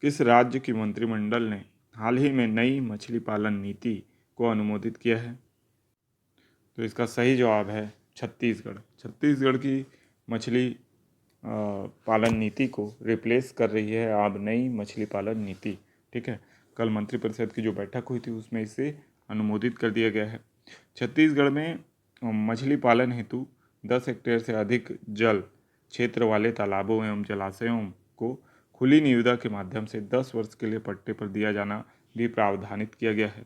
किस राज्य की मंत्रिमंडल ने हाल ही में नई मछली पालन नीति को अनुमोदित किया है? तो इसका सही जवाब है छत्तीसगढ़। छत्तीसगढ़ की मछली पालन नीति को रिप्लेस कर रही है अब नई मछली पालन नीति। ठीक है, कल मंत्रिपरिषद की जो बैठक हुई थी उसमें इसे अनुमोदित कर दिया गया है। छत्तीसगढ़ में मछली पालन हेतु 10 हेक्टेयर से अधिक जल क्षेत्र वाले तालाबों एवं जलाशयों को खुली निविदा के माध्यम से 10 वर्ष के लिए पट्टे पर दिया जाना भी प्रावधानित किया गया है।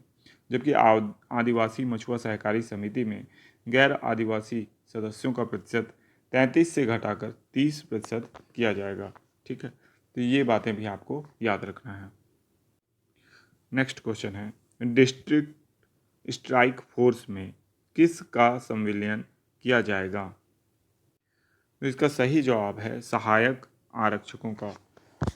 जबकि आदिवासी मछुआ सहकारी समिति में गैर आदिवासी सदस्यों का प्रतिशत 33 से घटाकर 30% किया जाएगा। ठीक है, तो ये बातें भी आपको याद रखना है। नेक्स्ट क्वेश्चन है, डिस्ट्रिक्ट स्ट्राइक फोर्स में किस का संविलियन किया जाएगा? तो इसका सही जवाब है सहायक आरक्षकों का।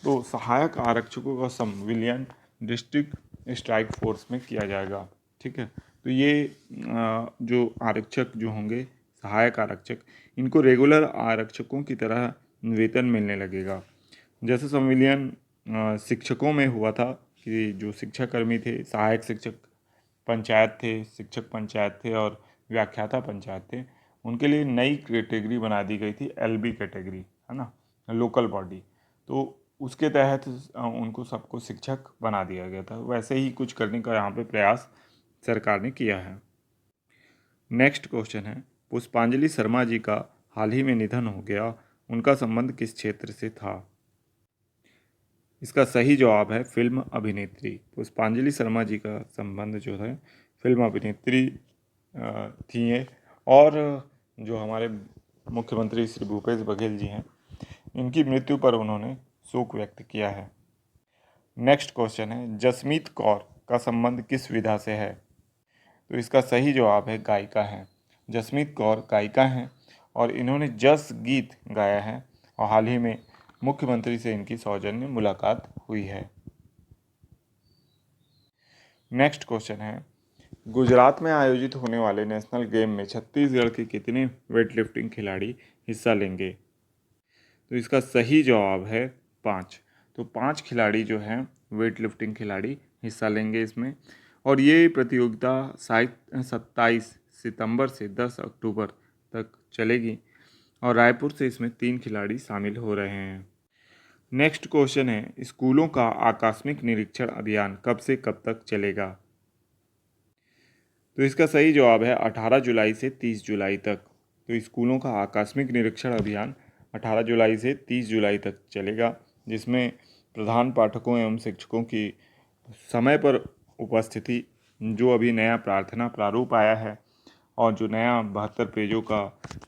तो सहायक आरक्षकों का संविलियन डिस्ट्रिक्ट स्ट्राइक फोर्स में किया जाएगा। ठीक है, तो ये जो आरक्षक जो होंगे सहायक आरक्षक, इनको रेगुलर आरक्षकों की तरह वेतन मिलने लगेगा। जैसे संविलियन शिक्षकों में हुआ था कि जो शिक्षाकर्मी थे, सहायक शिक्षक पंचायत थे, शिक्षक पंचायत थे और व्याख्याता पंचायत थे, उनके लिए नई कैटेगरी बना दी गई थी, एलबी कैटेगरी, है ना, लोकल बॉडी। तो उसके तहत उनको सबको शिक्षक बना दिया गया था। वैसे ही कुछ करने का यहाँ पे प्रयास सरकार ने किया है। नेक्स्ट क्वेश्चन है, पुष्पांजलि शर्मा जी का हाल ही में निधन हो गया, उनका संबंध किस क्षेत्र से था? इसका सही जवाब है फिल्म अभिनेत्री। पुष्पांजलि शर्मा जी का संबंध जो है फिल्म अभिनेत्री थी ये, और जो हमारे मुख्यमंत्री श्री भूपेश बघेल जी हैं, इनकी मृत्यु पर उन्होंने शोक व्यक्त किया है। नेक्स्ट क्वेश्चन है, जसमीत कौर का संबंध किस विधा से है? तो इसका सही जवाब है गायिका हैं। जसमीत कौर गायिका हैं और इन्होंने जस गीत गाया है और हाल ही में मुख्यमंत्री से इनकी सौजन्य मुलाकात हुई है। नेक्स्ट क्वेश्चन है, गुजरात में आयोजित होने वाले नेशनल गेम में छत्तीसगढ़ के कितने वेटलिफ्टिंग खिलाड़ी हिस्सा लेंगे? तो इसका सही जवाब है 5। तो 5 खिलाड़ी जो हैं वेटलिफ्टिंग खिलाड़ी हिस्सा लेंगे इसमें, और ये प्रतियोगिता 27 सितंबर से 10 अक्टूबर तक चलेगी और रायपुर से इसमें 3 खिलाड़ी शामिल हो रहे हैं। नेक्स्ट क्वेश्चन है, स्कूलों का आकस्मिक निरीक्षण अभियान कब से कब तक चलेगा? तो इसका सही जवाब है 18 जुलाई से 30 जुलाई तक। तो स्कूलों का आकस्मिक निरीक्षण अभियान 18 जुलाई से 30 जुलाई तक चलेगा, जिसमें प्रधान पाठकों एवं शिक्षकों की समय पर उपस्थिति, जो अभी नया प्रार्थना प्रारूप आया है और जो नया 72 पेजों का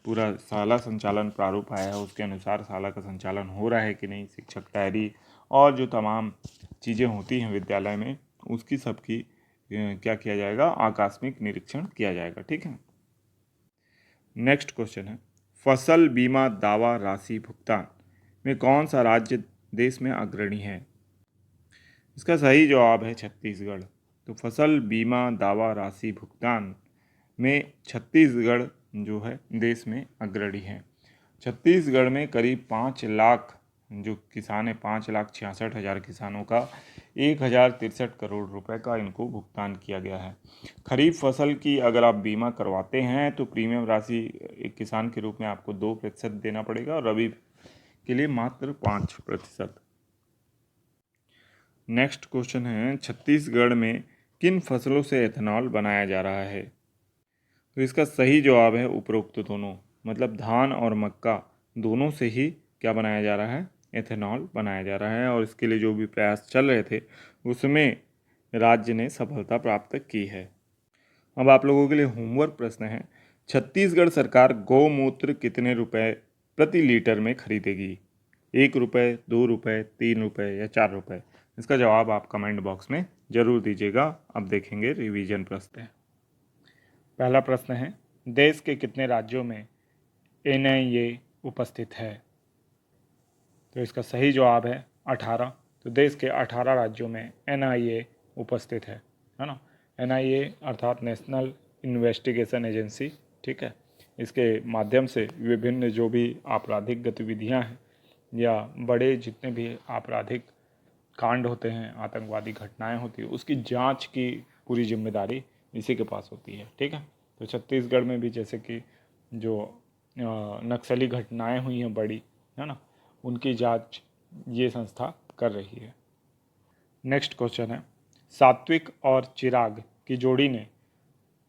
पूरा शाला संचालन प्रारूप आया है, उसके अनुसार शाला का संचालन हो रहा है कि नहीं, शिक्षक डायरी और जो तमाम चीज़ें होती हैं विद्यालय में, उसकी सबकी क्या किया जाएगा, आकस्मिक निरीक्षण किया जाएगा। ठीक है। नेक्स्ट क्वेश्चन है, फसल बीमा दावा राशि भुगतान में कौन सा राज्य देश में अग्रणी है? इसका सही जवाब है छत्तीसगढ़। तो फसल बीमा दावा राशि भुगतान में छत्तीसगढ़ जो है देश में अग्रणी है। छत्तीसगढ़ में करीब 5 लाख जो किसान है, 5,66,000 किसानों का 1,063 करोड़ रुपए का इनको भुगतान किया गया है। खरीफ फसल की अगर आप बीमा करवाते हैं तो प्रीमियम राशि एक किसान के रूप में आपको 2% देना पड़ेगा और रबी के लिए मात्र 5%। नेक्स्ट क्वेश्चन है, छत्तीसगढ़ में किन फसलों से एथेनॉल बनाया जा रहा है? तो इसका सही जवाब है उपरोक्त दोनों, मतलब धान और मक्का दोनों से ही क्या बनाया जा रहा है, एथेनॉल बनाया जा रहा है। और इसके लिए जो भी प्रयास चल रहे थे उसमें राज्य ने सफलता प्राप्त की है। अब आप लोगों के लिए होमवर्क प्रश्न है, छत्तीसगढ़ सरकार गौमूत्र कितने रुपए प्रति लीटर में खरीदेगी? 1 रुपये, 2 रुपये, 3 रुपये या 4 रुपये? इसका जवाब आप कमेंट बॉक्स में ज़रूर दीजिएगा। अब देखेंगे रिवीजन प्रश्न है। पहला प्रश्न है, देश के कितने राज्यों में एनआईए उपस्थित है? तो इसका सही जवाब है 18। तो देश के 18 राज्यों में एनआईए उपस्थित है ना। एनआईए अर्थात नेशनल इन्वेस्टिगेशन एजेंसी। ठीक है, इसके माध्यम से विभिन्न जो भी आपराधिक गतिविधियां हैं या बड़े जितने भी आपराधिक कांड होते हैं, आतंकवादी घटनाएं होती है, उसकी जांच की पूरी जिम्मेदारी इसी के पास होती है। ठीक है, तो छत्तीसगढ़ में भी जैसे कि जो नक्सली घटनाएं हुई हैं बड़ी, है ना, उनकी जांच ये संस्था कर रही है। नेक्स्ट क्वेश्चन है, सात्विक और चिराग की जोड़ी ने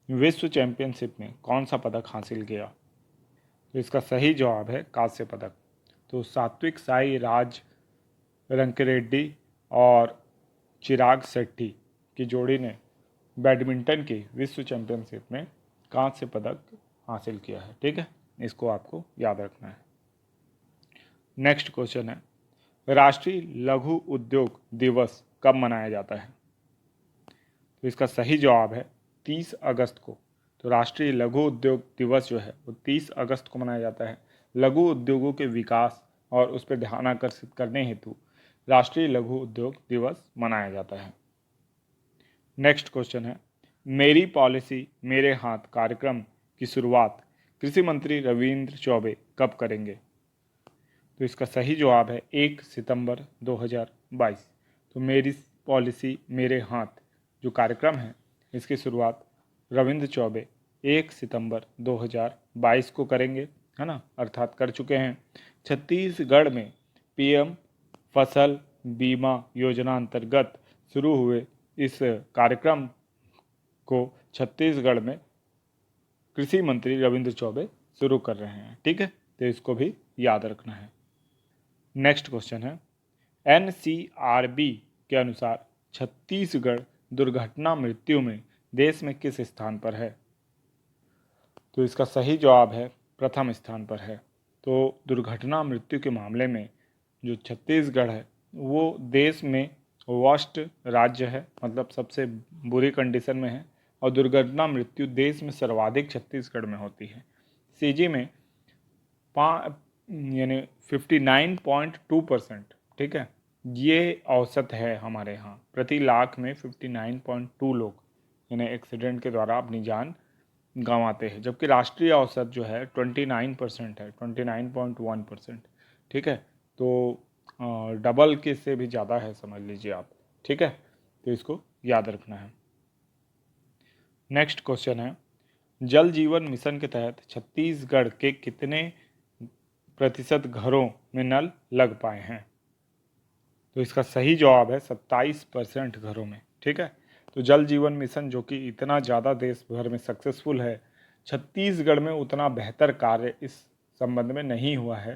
विश्व चैंपियनशिप में कौन सा पदक हासिल किया? तो इसका सही जवाब है कांस्य पदक। तो सात्विक साई राज रंकिरेड्डी और चिराग शेट्टी की जोड़ी ने बैडमिंटन की विश्व चैंपियनशिप में कांस्य पदक हासिल किया है। ठीक है, इसको आपको याद रखना है। नेक्स्ट क्वेश्चन है, राष्ट्रीय लघु उद्योग दिवस कब मनाया जाता है? तो इसका सही जवाब है 30 अगस्त को। तो राष्ट्रीय लघु उद्योग दिवस जो है वो 30 अगस्त को मनाया जाता है। लघु उद्योगों के विकास और उस पर ध्यान आकर्षित करने हेतु राष्ट्रीय लघु उद्योग दिवस मनाया जाता है। नेक्स्ट क्वेश्चन है, मेरी पॉलिसी मेरे हाथ कार्यक्रम की शुरुआत कृषि मंत्री रविंद्र चौबे कब करेंगे? तो इसका सही जवाब है 1 सितंबर 2022। तो मेरी पॉलिसी मेरे हाथ जो कार्यक्रम है इसकी शुरुआत रविंद्र चौबे 1 सितंबर 2022 को करेंगे, है ना, अर्थात कर चुके हैं। छत्तीसगढ़ में पीएम फसल बीमा योजना अंतर्गत शुरू हुए इस कार्यक्रम को छत्तीसगढ़ में कृषि मंत्री रविंद्र चौबे शुरू कर रहे हैं। ठीक है, तो इसको भी याद रखना है। नेक्स्ट क्वेश्चन है, एनसीआरबी के अनुसार छत्तीसगढ़ दुर्घटना मृत्यु में देश में किस स्थान पर है? तो इसका सही जवाब है प्रथम स्थान पर है। तो दुर्घटना मृत्यु के मामले में जो छत्तीसगढ़ है वो देश में वर्स्ट राज्य है, मतलब सबसे बुरी कंडीशन में है, और दुर्घटना मृत्यु देश में सर्वाधिक छत्तीसगढ़ में होती है। सीजी में यानी 59.2%। ठीक है, ये औसत है हमारे यहाँ। प्रति लाख में 59.2 लोग यानी एक्सीडेंट के द्वारा अपनी जान गंवाते हैं, जबकि राष्ट्रीय औसत जो है 29% है, 29.1%। ठीक है, तो डबल के से भी ज़्यादा है, समझ लीजिए आप। ठीक है, तो इसको याद रखना है। नेक्स्ट क्वेश्चन है, जल जीवन मिशन के तहत छत्तीसगढ़ के कितने प्रतिशत घरों में नल लग पाए हैं? तो इसका सही जवाब है 27% घरों में। ठीक है, तो जल जीवन मिशन जो कि इतना ज़्यादा देश भर में सक्सेसफुल है, छत्तीसगढ़ में उतना बेहतर कार्य इस संबंध में नहीं हुआ है।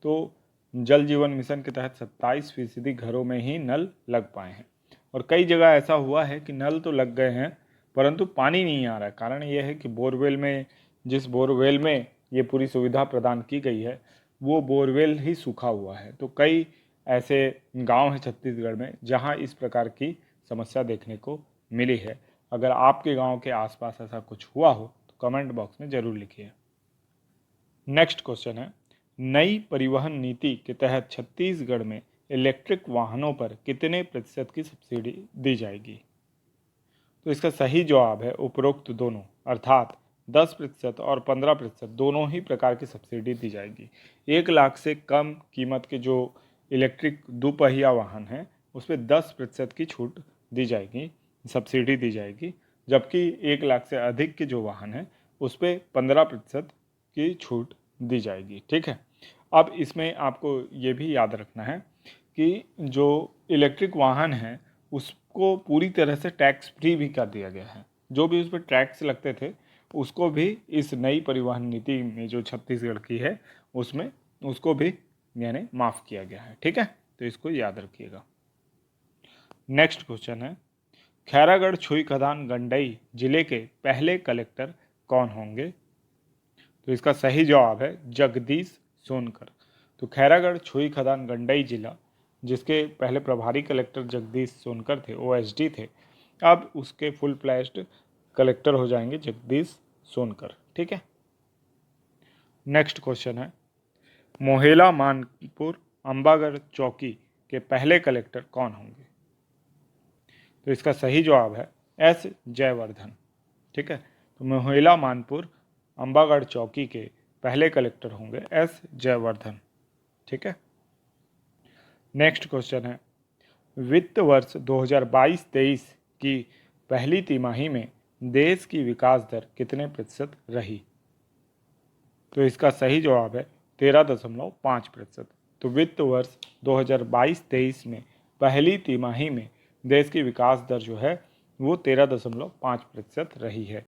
तो जल जीवन मिशन के तहत 27% घरों में ही नल लग पाए हैं, और कई जगह ऐसा हुआ है कि नल तो लग गए हैं परंतु पानी नहीं आ रहा है। कारण यह है कि बोरवेल में, जिस बोरवेल में ये पूरी सुविधा प्रदान की गई है वो बोरवेल ही सूखा हुआ है। तो कई ऐसे गांव हैं छत्तीसगढ़ में जहां इस प्रकार की समस्या देखने को मिली है। अगर आपके गांव के आसपास ऐसा कुछ हुआ हो तो कमेंट बॉक्स में ज़रूर लिखिए। नेक्स्ट क्वेश्चन है, नई परिवहन नीति के तहत छत्तीसगढ़ में इलेक्ट्रिक वाहनों पर कितने प्रतिशत की सब्सिडी दी जाएगी? तो इसका सही जवाब है उपरोक्त दोनों, अर्थात 10% और 15% दोनों ही प्रकार की सब्सिडी दी जाएगी। 1 लाख से कम कीमत के जो इलेक्ट्रिक दोपहिया वाहन हैं उस पर 10% की छूट दी जाएगी, सब्सिडी दी जाएगी, जबकि 1 लाख से अधिक के जो वाहन हैं उस पर 15% की छूट दी जाएगी। ठीक है, अब इसमें आपको ये भी याद रखना है कि जो इलेक्ट्रिक वाहन है उसको पूरी तरह से टैक्स फ्री भी कर दिया गया है। जो भी उस पर टैक्स लगते थे उसको भी इस नई परिवहन नीति में जो छत्तीसगढ़ की है उसमें उसको भी यानी माफ़ किया गया है। ठीक है, तो इसको याद रखिएगा। नेक्स्ट क्वेश्चन है, खैरागढ़ छुई खदान गंडई जिले के पहले कलेक्टर कौन होंगे? तो इसका सही जवाब है जगदीश सोनकर। तो खैरागढ़ छुई खदान गंडई जिला जिसके पहले प्रभारी कलेक्टर जगदीश सोनकर थे, ओएसडी थे, अब उसके फुल फ्लैश्ड कलेक्टर हो जाएंगे जगदीश सोनकर। ठीक है, नेक्स्ट क्वेश्चन है, मोहेला मानपुर अंबागढ़ चौकी के पहले कलेक्टर कौन होंगे? तो इसका सही जवाब है एस जयवर्धन। ठीक है, तो मोहेला मानपुर अंबागढ़ चौकी के पहले कलेक्टर होंगे एस जयवर्धन। ठीक है, नेक्स्ट क्वेश्चन है, वित्त वर्ष 2022-23 की पहली तिमाही में देश की विकास दर कितने प्रतिशत रही? तो इसका सही जवाब है 13.5%। तो वित्त वर्ष 2022-23 में पहली तिमाही में देश की विकास दर जो है वो 13.5% रही है।